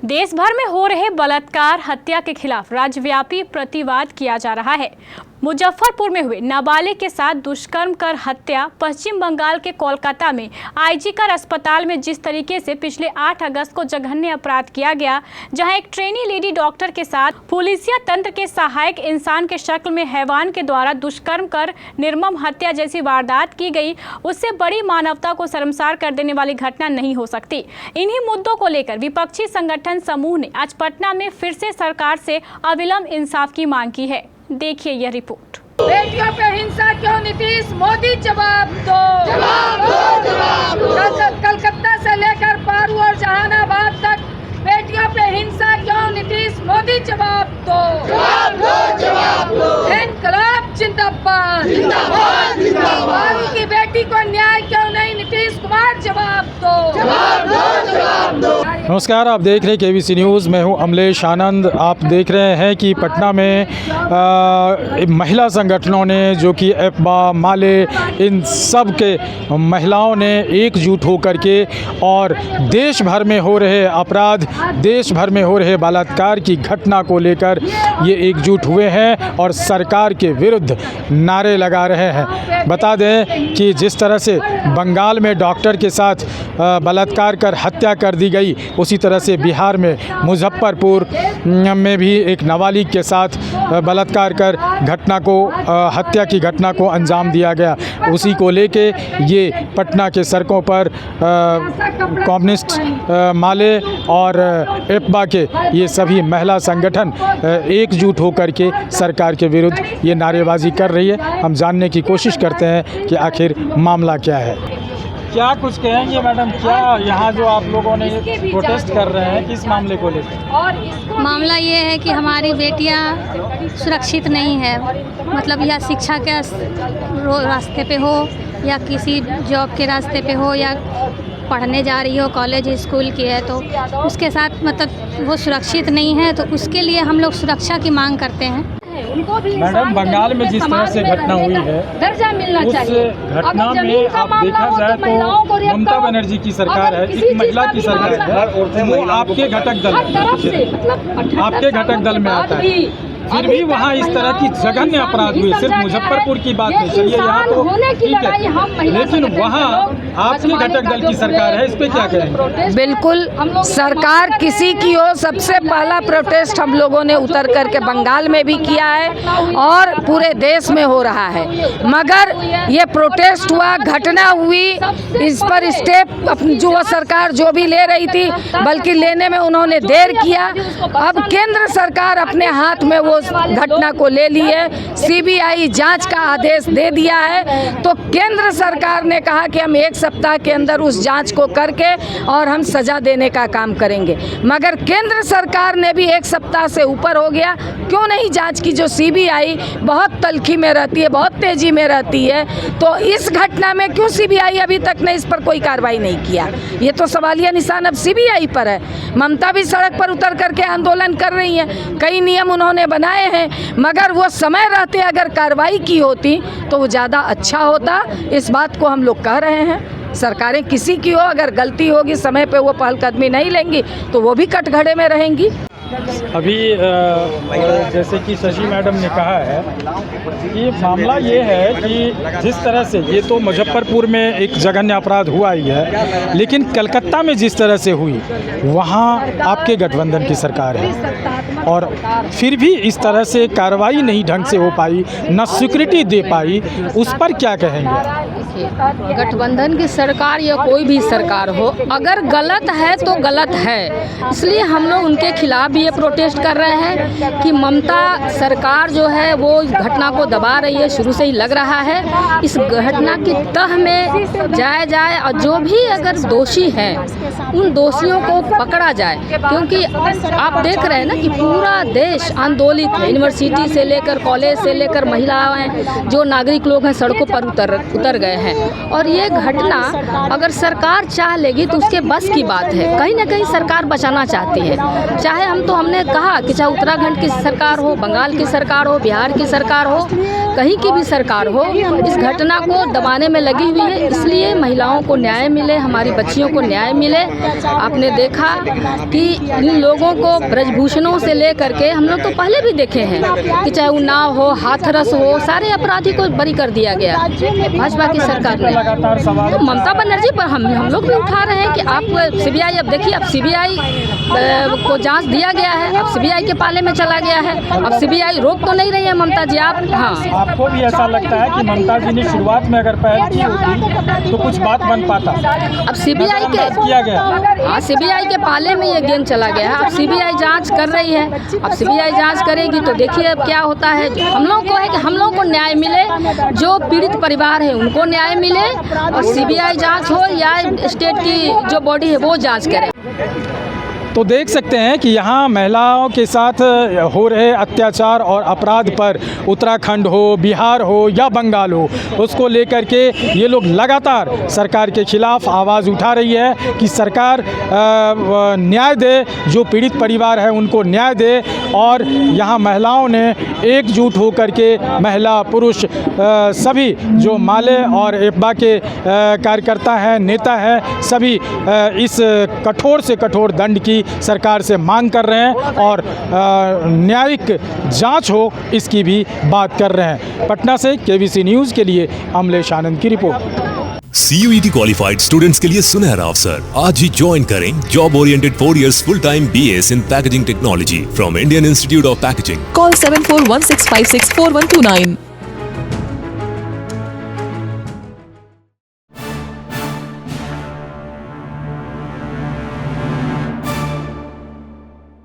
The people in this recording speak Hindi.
देश भर में हो रहे बलात्कार हत्या के खिलाफ राज्यव्यापी प्रतिवाद किया जा रहा है। मुजफ्फरपुर में हुए नाबालिग के साथ दुष्कर्म कर हत्या, पश्चिम बंगाल के कोलकाता में आईजी कर अस्पताल में जिस तरीके से पिछले 8 अगस्त को जघन्य अपराध किया गया, जहां एक ट्रेनी लेडी डॉक्टर के साथ पुलिसिया तंत्र के सहायक इंसान के शक्ल में हैवान के द्वारा दुष्कर्म कर निर्मम हत्या जैसी वारदात की गई, उससे बड़ी मानवता को शर्मसार कर देने वाली घटना नहीं हो सकती। इन्हीं मुद्दों को लेकर विपक्षी संगठन समूह ने आज पटना में फिर से सरकार से अविलंब इंसाफ की मांग की है। देखिए यह रिपोर्ट। बेटियों पे हिंसा क्यों नीतीश मोदी जवाब दो, जवाब दो, जवाब दो। कलकत्ता से लेकर पारू और जहानाबाद तक बेटियों पे हिंसा क्यों नीतीश मोदी जवाब दो, जवाब दो, जवाब दो। इनकलाब जिंदाबाद, जिंदाबाद, जिंदाबाद। पारू की बेटी को न्याय क्यों नहीं नीतीश कुमार जवाब दो, जवाब दो, जवाब दो। नमस्कार, आप देख रहे हैं केवीसी न्यूज़। मैं हूं अमलेश आनंद। आप देख रहे हैं कि पटना में महिला संगठनों ने, जो कि एप्बा, माले, इन सब के महिलाओं ने एकजुट होकर के और देश भर में हो रहे अपराध, देश भर में हो रहे बलात्कार की घटना को लेकर ये एकजुट हुए हैं और सरकार के विरुद्ध नारे लगा रहे हैं। बता दें कि जिस तरह से बंगाल में डॉक्टर के साथ बलात्कार कर हत्या कर दी गई, उसी तरह से बिहार में मुजफ्फरपुर में भी एक नाबालिग के साथ बलात्कार कर घटना को, हत्या की घटना को अंजाम दिया गया। उसी को लेके ये पटना के सड़कों पर कम्युनिस्ट, माले और एप्बा के ये सभी महिला संगठन एकजुट होकर के सरकार के विरुद्ध ये नारेबाजी कर रही है। हम जानने की कोशिश करते हैं कि आखिर मामला क्या है। क्या कुछ कहेंगे मैडम, क्या यहाँ जो आप लोगों ने प्रोटेस्ट कर रहे हैं, किस मामले को लेकर? मामला ये है कि हमारी बेटियाँ सुरक्षित नहीं है, मतलब या शिक्षा के रास्ते पे हो या किसी जॉब के रास्ते पे हो या पढ़ने जा रही हो, कॉलेज स्कूल की है, तो उसके साथ मतलब वो सुरक्षित नहीं है। तो उसके लिए हम लोग सुरक्षा की मांग करते हैं। मैडम, बंगाल में जिस तरह से घटना हुई है, दर्जा मिलना चाहिए। उस घटना में आप देखा जाए तो ममता बनर्जी की सरकार है, एक महिला की सरकार है, वो आपके घटक दल, आपके घटक दल में आता है, फिर भी वहाँ इस तरह की जघन्य अपराध हुए। सिर्फ मुजफ्फरपुर की बात नहीं, चलिए यहाँ तो ठीक है, लेकिन वहाँ आपके घटक दल की सरकार है, इस पे क्या कहेंगे? बिल्कुल, सरकार किसी की हो, सबसे पहला प्रोटेस्ट हम लोगों ने उतर करके बंगाल में भी किया है और पूरे देश में हो रहा है। मगर ये प्रोटेस्ट हुआ, घटना हुई, इस पर स्टेप जो सरकार जो भी ले रही थी, बल्कि लेने में उन्होंने देर किया। अब केंद्र सरकार अपने हाथ में वो घटना को ले ली है, सीबीआई जांच का आदेश दे दिया है। तो केंद्र सरकार ने कहा कि हम 1 सप्ताह के अंदर उस जांच को करके और हम सजा देने का काम करेंगे। मगर केंद्र सरकार ने भी 1 सप्ताह से ऊपर हो गया, क्यों नहीं जांच की? जो सीबीआई बहुत तल्खी में रहती है, बहुत तेजी में रहती है, तो इस घटना में क्यों सीबीआई अभी तक ने इस पर कोई कार्रवाई नहीं किया? ये तो सवालिया निशान अब सीबीआई पर है। ममता भी सड़क पर उतर करके आंदोलन कर रही हैं, कई नियम उन्होंने बनाए हैं, मगर वो समय रहते अगर कार्रवाई की होती तो वो ज़्यादा अच्छा होता। इस बात को हम लोग कह रहे हैं। सरकारें किसी की हो, अगर गलती होगी समय पे वो पहलकदमी नहीं लेंगी तो वो भी कटघरे में रहेंगी। अभी जैसे कि शशि मैडम ने कहा है कि मामला ये है कि जिस तरह से, ये तो मुजफ्फरपुर में एक जघन्य अपराध हुआ ही है, लेकिन कलकत्ता में जिस तरह से हुई, वहाँ आपके गठबंधन की सरकार है और फिर भी इस तरह से कार्रवाई नहीं ढंग से हो पाई, न स्वीकृति दे पाई, उस पर क्या कहेंगे? गठबंधन की सरकार या कोई भी सरकार हो, अगर गलत है तो गलत है, इसलिए हम लोग उनके खिलाफ भी ये प्रोटेस्ट कर रहे हैं कि ममता सरकार जो है वो घटना को दबा रही है, शुरू से ही लग रहा है। इस घटना की तह में जाए और जो भी अगर दोषी हैं उन दोषियों को पकड़ा जाए, क्योंकि आप देख रहे हैं ना कि पूरा देश आंदोलित है। यूनिवर्सिटी से लेकर कॉलेज से लेकर महिलाएं, जो नागरिक लोग हैं, सड़कों पर उतर गए हैं। और ये घटना अगर सरकार चाह लेगी तो उसके बस की बात है, कहीं ना कहीं सरकार बचाना चाहती है। चाहे हमने कहा कि चाहे उत्तराखंड की सरकार हो, बंगाल की सरकार हो, बिहार की सरकार हो, कहीं की भी सरकार हो, इस घटना को दबाने में लगी हुई है। इसलिए महिलाओं को न्याय मिले, हमारी बच्चियों को न्याय मिले। आपने देखा कि इन लोगों को ब्रजभूषणों से लेकर के हम लोग तो पहले भी देखे हैं कि चाहे उन्नाव हो, हाथरस हो, सारे अपराधी को बरी कर दिया गया भाजपा की सरकार ने। तो ममता बनर्जी पर हम लोग भी उठा रहे हैं कि आप सीबीआई, अब देखिए अब सीबीआई को जांच दिया गया है, अब सीबीआई के पाले में चला गया है। अब सीबीआई रोक तो नहीं रही है ममता जी, आप हाँ। आपको भी ऐसा लगता है कि ममता जी ने शुरुआत में अगर पहल की होती तो कुछ बात बन पाता? अब सीबीआई के किया गया, हाँ, सीबीआई के पाले में ये गेंद चला गया है। अब सीबीआई जांच कर रही है, अब सीबीआई जांच करेगी तो देखिए अब क्या होता है। हम लोग को है कि हम लोग को न्याय मिले, जो पीड़ित परिवार है उनको न्याय मिले, और सीबीआई जांच हो या स्टेट की जो बॉडी है वो जांच करे। तो देख सकते हैं कि यहाँ महिलाओं के साथ हो रहे अत्याचार और अपराध पर उत्तराखंड हो, बिहार हो या बंगाल हो, उसको लेकर के ये लोग लगातार सरकार के खिलाफ आवाज़ उठा रही है कि सरकार न्याय दे, जो पीड़ित परिवार है उनको न्याय दे। और यहाँ महिलाओं ने एकजुट होकर के, महिला पुरुष सभी जो माले और एप्बा के कार्यकर्ता हैं, नेता हैं, सभी इस कठोर से कठोर दंड की सरकार से मांग कर रहे हैं और न्यायिक जांच हो इसकी भी बात कर रहे हैं। पटना से केबीसी न्यूज़ के लिए अमलेश आनंद की रिपोर्ट। CUET क्वालिफाइड स्टूडेंट्स के लिए सुनहरा अवसर, आज ही ज्वाइन करें job oriented 4 years full time BS in packaging technology from Indian institute of packaging. Call 7416564129.